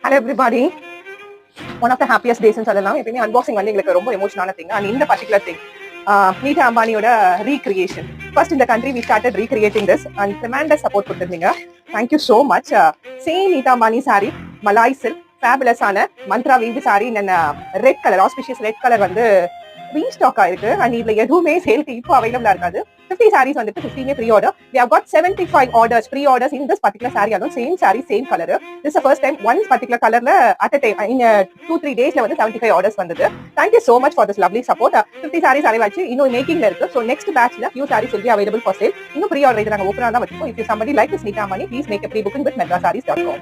Hello everybody. One of the happiest days in சொல்லலாம். எப்பவுமே unboxing வந்து எங்களுக்கு ரொம்ப எமோஷனான thing. And இந்த particular thing, Neeta Ambaniயோட recreation. First in the country we started recreating this and tremendous support கொடுத்திருந்தீங்க. Thank you so much. Same Neeta Ambani saree, Malai silk, fabulous ஆன மந்த்ரா வீவி saree in red color, auspicious red color வந்து restock ஆயிருக்கு. And இதுல எதுவுமே சேல்க்கு இப்போ அவைலபிளா இருக்காது. 50 sarees வந்துட்டு 15 pre order. We have got 75 orders, pre orders in this particular saree alone. Same saree, same color. This is the first time one particular colorல at a time in 2-3 daysல வந்து 75 orders வந்தது. Thank you so much for this lovely support. 50 sarees arrive இன்னும் மேக்கிங்ல இருக்கு. So next batchல few sarees will be available for sale. இன்னும் pre order இது நாங்க ஓபனா தான் வச்சிருக்கோம். If you somebody like this Neeta Ambani, please make a pre-booking with medrasarees.com.